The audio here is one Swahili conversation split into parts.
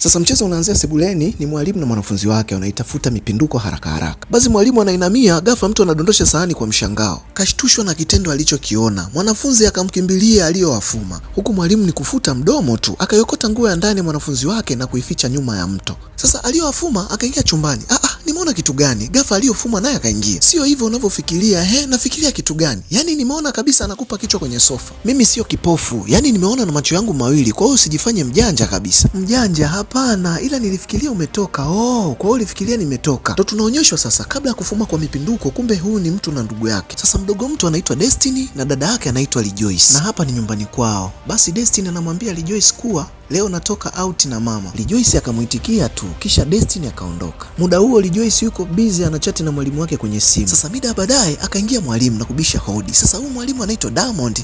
Sasa mchezo unaanzia sebuleni, ni mwalimu na mwanafunzi wake wanaitafuta mipinduko haraka haraka. Basi mwalimu anainamia, ghafla mtu anadondosha sahani kwa mshangao. Kashtushwa na kitendo alichokiona. Mwanafunzi akamkimbilia aliyowafuma, huku mwalimu ni kufuta mdomo tu, akayokota nguo ya ndani mwanafunzi wake na kuificha nyuma ya mto. Sasa aliyowafuma akaingia chumbani. Nimeona kitu gani? Ghafla aliyofuma naye akaingia. Sio hivyo unavyofikiria. Nafikiria kitu gani? Yaani nimeona kabisa anakupa kichwa kwenye sofa. Mimi sio kipofu. Yaani nimeona na macho yangu mawili. Kwa hiyo usijifanye mjanja kabisa. Mjanja hapana, ila nilifikiria umetoka. Kwa hiyo ulifikiria nimetoka. Ndio tunaonyeshwa sasa kabla ya kufuma kwa mipinduko, kumbe huyu ni mtu na ndugu yake. Sasa mdogo mtu anaitwa Destiny na dada yake anaitwa Rejoice. Na hapa ni nyumbani kwao. Basi Destiny anamwambia Rejoice kuwa leo natoka out na mama. Rejoice akamuitikia tu, kisha Destiny akaondoka. Muda huo Rejoice yuko busy anachati na mwalimu wake kwenye simu. Sasa mida baadaye akaingia mwalimu na kubisha hodi. Sasa huyu mwalimu anaitwa Diamond.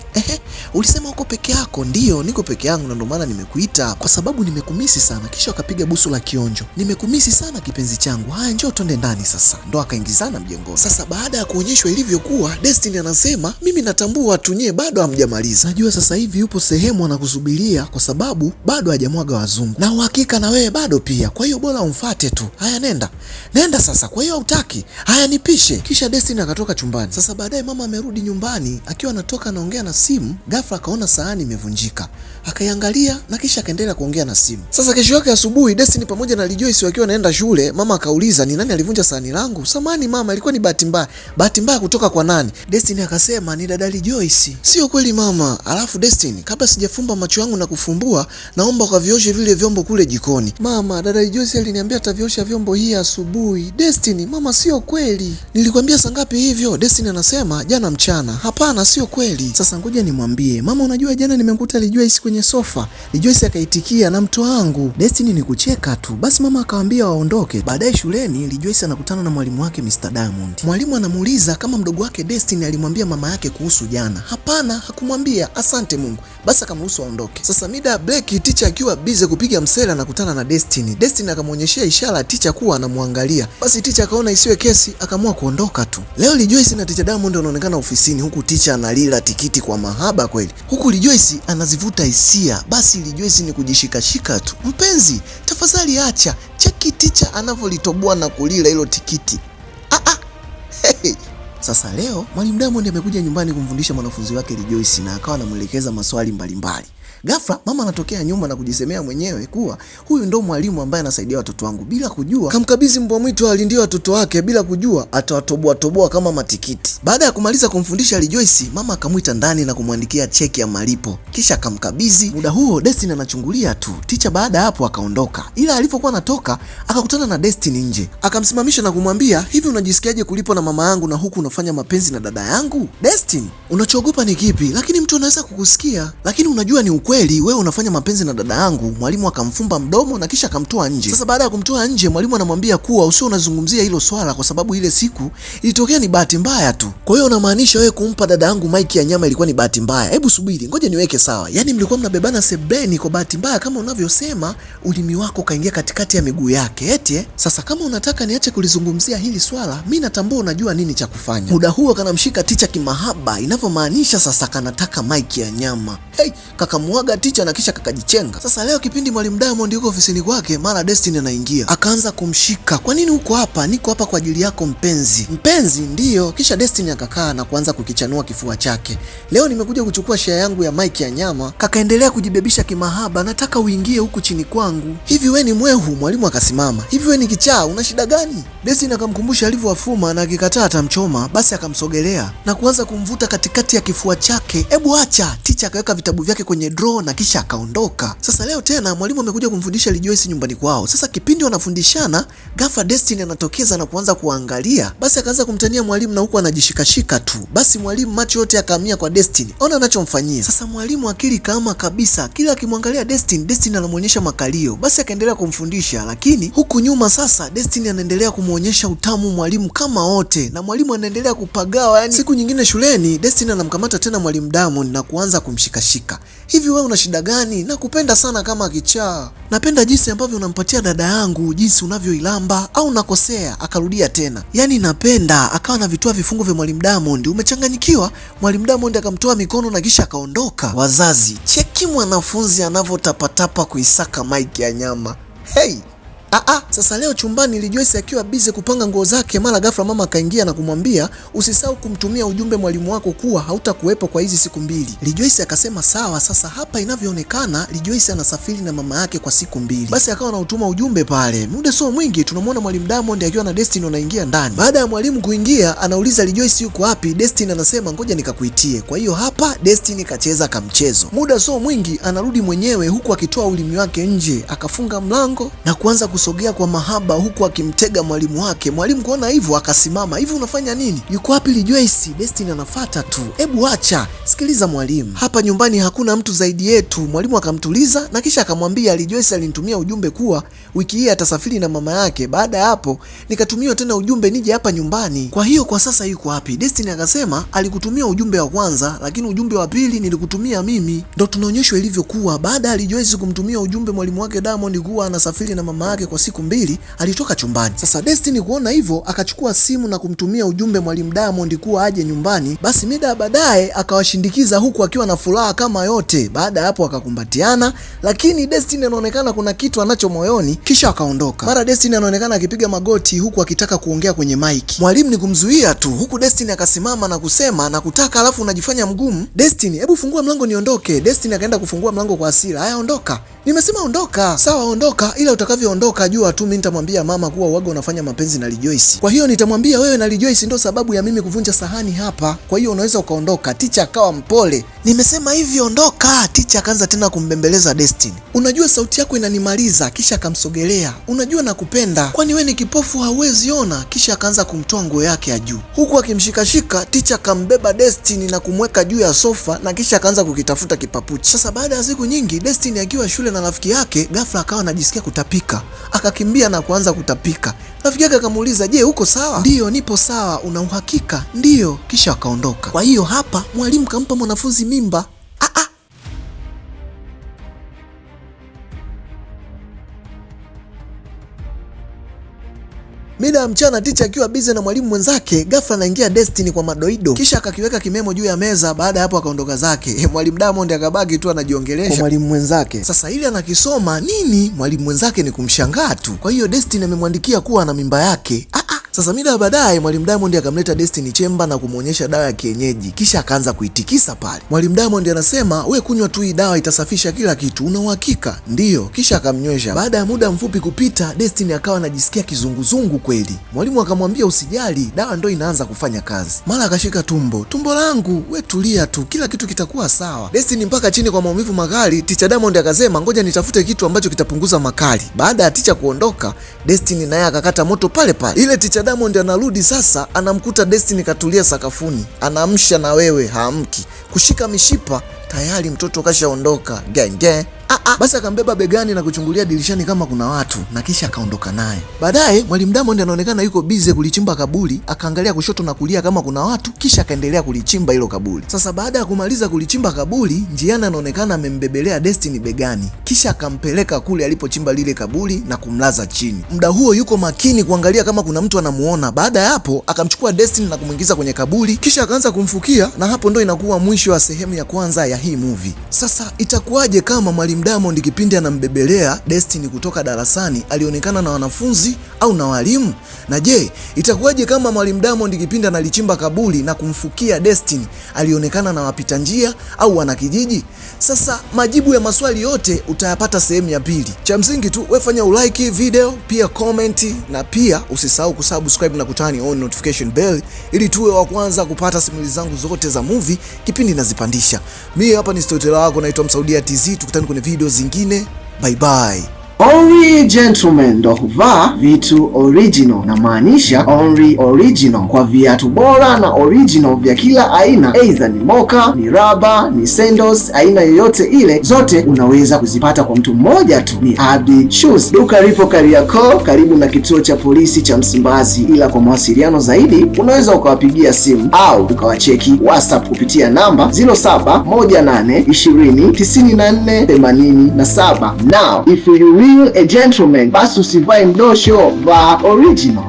Ulisema uko peke yako? Ndio, niko peke yangu na ndio maana nimekuita kwa sababu nimekumisi sana. Kisha akapiga busu la kionjo. Nimekumisi sana kipenzi changu. Haya njoo twende ndani sasa. Ndo akaingizana mjengoni. Sasa baada ya kuonyeshwa ilivyokuwa, Destiny anasema mimi natambua tunye bado hamjamaliza. Najua sasa hivi yupo sehemu anakusubiria kwa sababu bado hajamwaga wazungu. Na uhakika na wewe bado pia. Kwa hiyo bora umfuate tu. Haya nenda. Nenda sasa. Kwa hiyo hutaki. Haya nipishe. Kisha Destiny akatoka chumbani. Sasa baadaye mama amerudi nyumbani, akiwa anatoka anaongea na simu, ghafla akaona sahani imevunjika. Akaiangalia na kisha akaendelea kuongea na simu. Sasa kesho yake asubuhi Destiny pamoja na Rejoice wakiwa naenda shule, mama akauliza ni nani alivunja sahani langu? Samahani mama, ilikuwa ni bahati mbaya. Bahati mbaya kutoka kwa nani? Destiny akasema ni dada Rejoice. Sio kweli mama. Alafu Destiny, kabla sijafumba macho yangu na kufumbua, naomba ukavioshe vile vyombo kule jikoni. Mama, dada Rejoice aliniambia ataviosha vyombo hii asubuhi. Destiny, mama sio kweli. Nilikwambia saa ngapi hivyo? Destiny anasema jana mchana. Hapana, sio kweli. Sasa ngoja nimwambie. Mama, unajua jana nimemkuta Rejoice kwenye sofa. Rejoice akaitikia na mto wangu. Destiny ni kucheka tu. Basi mama akawaambia waondoke. Baadaye shuleni Rejoice anakutana na mwalimu wake Mr. Diamond. Mwalimu anamuuliza kama mdogo wake Destiny alimwambia mama yake kuhusu jana. Hapana, hakumwambia. Asante Mungu. Basi akamruhusu aondoke. Sasa mida ya break, teacher akiwa busy kupiga msela anakutana na Destiny. Destiny akamuonyeshia ishara teacher kuwa anamwangalia. Basi teacher akaona isiwe kesi, akaamua kuondoka tu. Leo Rejoice na teacher Diamond wanaonekana ofisini, huku teacher analila tikiti kwa mahaba kweli. Huku Rejoice anazivuta hisia. Basi Rejoice ni kujishikashika tu. Mpenzi, tafadhali acha. Cheki teacher anavyolitoboa na kulila hilo tikiti. Hey. Sasa leo mwalimu Diamond amekuja nyumbani kumfundisha mwanafunzi wake Rejoice na akawa anamuelekeza maswali mbalimbali. Ghafla mama anatokea nyuma na kujisemea mwenyewe kuwa huyu ndo mwalimu ambaye anasaidia watoto wangu, bila kujua kamkabidhi mbwa mwitu alindie watoto wake, bila kujua atawatoboa kama matikiti. Baada ya kumaliza kumfundisha Rejoice, mama akamwita ndani na kumwandikia cheki ya malipo, kisha akamkabidhi. Muda huo Destiny anachungulia tu. Teacher baada hapo akaondoka, ila alipokuwa anatoka akakutana na Destiny nje. Akamsimamisha na kumwambia, hivi unajisikiaje kulipwa na mama yangu na huku unafanya mapenzi na dada yangu? Destiny, unachoogopa ni kipi? Lakini mtu anaweza kukusikia. Lakini unajua ni kweli wewe unafanya mapenzi na dada yangu. Mwalimu akamfumba mdomo na kisha akamtoa nje. Sasa baada ya kumtoa nje, mwalimu anamwambia kuwa usio unazungumzia hilo swala kwa sababu ile siku ilitokea ni bahati mbaya tu. Kwa hiyo unamaanisha wewe kumpa dada yangu Mike ya nyama ilikuwa ni bahati mbaya? Hebu subiri, ngoja niweke sawa. Yaani mlikuwa mnabebana sebleni kwa bahati mbaya kama unavyosema, ulimi wako kaingia katikati ya miguu yake. Eti sasa kama unataka niache kulizungumzia hili swala, mimi natambua unajua nini cha kufanya. Muda huo kanamshika teacher kimahaba, inavyomaanisha sasa kanataka Mike ya nyama. Kakamwaga teacher na kisha kakajichenga. Sasa leo kipindi mwalimu Diamond yuko ofisini kwake, mara Destiny anaingia. Akaanza kumshika. Kwa nini uko hapa? Niko hapa kwa ajili yako mpenzi. Mpenzi? Ndio. Kisha Destiny akakaa na kuanza kukichanua kifua chake. Leo nimekuja kuchukua share yangu ya Mike ya nyama. Kakaendelea kujibebisha kimahaba, nataka uingie huku chini kwangu. Hivi we ni mwehu? Mwalimu akasimama. Hivi we ni kichaa? Una shida gani? Destiny akamkumbusha alivyowafuma na akikataa atamchoma. Basi akamsogelea na kuanza kumvuta katikati ya kifua chake. Hebu acha. Teacher akaweka vitabu vyake kwenye draw na kisha akaondoka. Sasa leo tena mwalimu amekuja kumfundisha Rejoice nyumbani kwao. Sasa kipindi wanafundishana, ghafla Destiny anatokeza na kuanza kuangalia. Basi akaanza kumtania mwalimu na huku anajishikashika tu. Basi mwalimu macho yote akahamia kwa Destiny. Ona anachomfanyia. Sasa mwalimu akili kama kabisa. Kila akimwangalia Destiny anamuonyesha makalio. Basi akaendelea kumfundisha, lakini huku nyuma sasa Destiny anaendelea kumuonyesha utamu mwalimu kama wote na mwalimu anaendelea kupagawa. Yani siku nyingine shuleni Destiny anamkamata tena mwalimu Diamond na kuanza kumshikashika. Hivi wewe una shida gani? Nakupenda sana kama kichaa. Napenda jinsi ambavyo unampatia dada yangu, jinsi unavyoilamba, au nakosea? Akarudia tena. Yaani napenda. Akawa na vitoa vifungo vya mwalimu Diamond. Umechanganyikiwa? Mwalimu Diamond akamtoa mikono na kisha akaondoka. Wazazi, cheki mwanafunzi anavyotapatapa kuisaka Mike ya nyama. Hey! Sasa leo chumbani Rejoice akiwa busy kupanga nguo zake, mara ghafla mama akaingia na kumwambia usisahau kumtumia ujumbe mwalimu wako kuwa hautakuwepo kwa hizi siku mbili. Rejoice akasema sawa. Sasa hapa inavyoonekana Rejoice anasafiri na mama yake kwa siku mbili. Basi akawa anautuma ujumbe pale. Muda sio mwingi tunamwona mwalimu Diamond akiwa na Destiny wanaingia ndani. Baada ya mwalimu kuingia anauliza Rejoice yuko wapi? Destiny anasema ngoja nikakuitie. Kwa hiyo hapa Destiny kacheza kamchezo. Muda sio mwingi anarudi mwenyewe huku akitoa ulimi wake nje, akafunga mlango na kuanza kusogea kwa mahaba huku akimtega mwalimu wake. Mwalimu kuona hivyo akasimama. Hivi unafanya nini? Yuko wapi Rejoice? Destiny anafuata tu. Hebu acha. Sikiliza mwalimu. Hapa nyumbani hakuna mtu zaidi yetu. Mwalimu akamtuliza na kisha akamwambia Rejoice alinitumia ujumbe kuwa wiki hii atasafiri na mama yake. Baada ya hapo nikatumiwa tena ujumbe nije hapa nyumbani. Kwa hiyo kwa sasa yuko wapi? Destiny akasema alikutumia ujumbe wa kwanza lakini ujumbe wa pili nilikutumia mimi. Ndio tunaonyeshwa ilivyokuwa. Baada ya Rejoice kumtumia ujumbe mwalimu wake Diamond kuwa anasafiri na mama yake kwa siku mbili, alitoka chumbani. Sasa Destiny kuona hivyo akachukua simu na kumtumia ujumbe mwalimu Diamond kuwa aje nyumbani. Basi mida baadaye akawashindikiza huku akiwa na furaha kama yote. Baada ya hapo akakumbatiana, lakini Destiny anaonekana kuna kitu anacho moyoni, kisha akaondoka. Mara Destiny anaonekana akipiga magoti huku akitaka kuongea kwenye mic. Mwalimu ni kumzuia tu, huku Destiny akasimama na kusema na kutaka, alafu unajifanya mgumu. Destiny, hebu fungua mlango niondoke. Destiny akaenda kufungua mlango kwa hasira. Haya ondoka. Nimesema ondoka. Sawa ondoka, ila utakavyoondoka jua tu mimi nitamwambia mama kuwa uwaga unafanya mapenzi na Rejoice. Kwa hiyo nitamwambia wewe na Rejoice ndio sababu ya mimi kuvunja sahani hapa. Kwa hiyo unaweza ukaondoka. Ticha akawa mpole. Nimesema hivi ondoka. Ticha akaanza tena kumbembeleza Destiny. Unajua sauti yako inanimaliza. Kisha akamsogelea. Unajua nakupenda. Kwani wewe ni kipofu hauwezi ona? Kisha akaanza kumtoa nguo yake ya juu. Huku akimshikashika, Ticha akambeba Destiny na kumweka juu ya sofa na kisha akaanza kukitafuta kipapuchi. Sasa baada ya siku nyingi Destiny akiwa shule na rafiki yake, ghafla akawa anajisikia kutapika. Akakimbia na kuanza kutapika. Rafiki yake akamuuliza, "Je, uko sawa?" "Ndio, nipo sawa." "Una uhakika?" "Ndio." Kisha akaondoka. Kwa hiyo hapa mwalimu kampa mwanafunzi mimba. Mida ya mchana Ticha akiwa busy na mwalimu mwenzake, ghafla anaingia Destiny kwa madoido. Kisha akakiweka kimemo juu ya meza. Baada ya hapo akaondoka zake. Mwalimu Diamond akabaki tu anajiongelesha kwa mwalimu mwenzake. Sasa ili anakisoma nini? Mwalimu mwenzake ni kumshangaa tu. Kwa hiyo Destiny amemwandikia kuwa ana mimba yake. Sasa mida baadaye mwalimu Diamond akamleta Destiny chemba na kumuonyesha dawa ya kienyeji. Kisha akaanza kuitikisa pale. Mwalimu Diamond anasema, "We kunywa tu hii dawa itasafisha kila kitu. Una uhakika?" "Ndio." Kisha akamnywesha. Baada ya muda mfupi kupita, Destiny akawa anajisikia kizunguzungu kweli. Mwalimu akamwambia usijali, dawa ndio inaanza kufanya kazi. Mara akashika tumbo. "Tumbo langu, we tulia tu, kila kitu kitakuwa sawa." Destiny mpaka chini kwa maumivu makali. Ticha Diamond akasema, "Ngoja nitafute kitu ambacho kitapunguza makali." Baada ya Ticha kuondoka, Destiny naye akakata moto pale pale. Ile Ticha Diamond anarudi sasa, anamkuta Destiny katulia sakafuni. Anaamsha na wewe haamki. Kushika mishipa, tayari mtoto kashaondoka. Genge. Basi akambeba begani na kuchungulia dirishani kama kuna watu na kisha akaondoka naye. Baadaye mwalimu Diamond anaonekana yuko busy kulichimba kaburi, akaangalia kushoto na kulia kama kuna watu, kisha akaendelea kulichimba hilo kaburi. Sasa baada ya kumaliza kulichimba kaburi, njiani anaonekana amembebelea Destiny begani, kisha akampeleka kule alipochimba lile kaburi na kumlaza chini. Muda huo yuko makini kuangalia kama kuna mtu anamuona. Baada ya hapo akamchukua Destiny na kumuingiza kwenye kaburi, kisha akaanza kumfukia, na hapo ndo inakuwa mwisho wa sehemu ya kwanza ya hii movie. Sasa itakuwaje kama mwalimu Diamond kipindi anambebelea Destiny kutoka darasani alionekana na wanafunzi au na walimu? Na je, itakuwaje kama mwalimu Diamond kipindi analichimba kaburi na kumfukia Destiny alionekana na wapita njia au wanakijiji? Sasa majibu ya maswali yote utayapata sehemu ya pili. Cha msingi tu wewe fanya ulike video, pia comment, na pia usisahau kusubscribe na kutani on notification bell ili tuwe wa kwanza kupata simulizi zangu zote za movie kipindi nazipandisha. Mimi hapa ni storyteller wako naitwa Msaudia TZ, tukutane kwenye video zingine. Bye bye. Only gentlemen ndo huvaa vitu original, na maanisha only original, kwa viatu bora na original vya kila aina, either ni moka, ni raba, ni sandals, aina yoyote ile, zote unaweza kuzipata kwa mtu mmoja tu, ni Abdi Shoes. Duka lipo Kariakoo karibu na kituo cha polisi cha Msimbazi, ila kwa mawasiliano zaidi unaweza ukawapigia simu au ukawacheki WhatsApp kupitia namba 0718209487. Now if you a gentleman, basi usivae mdosho, vaa original.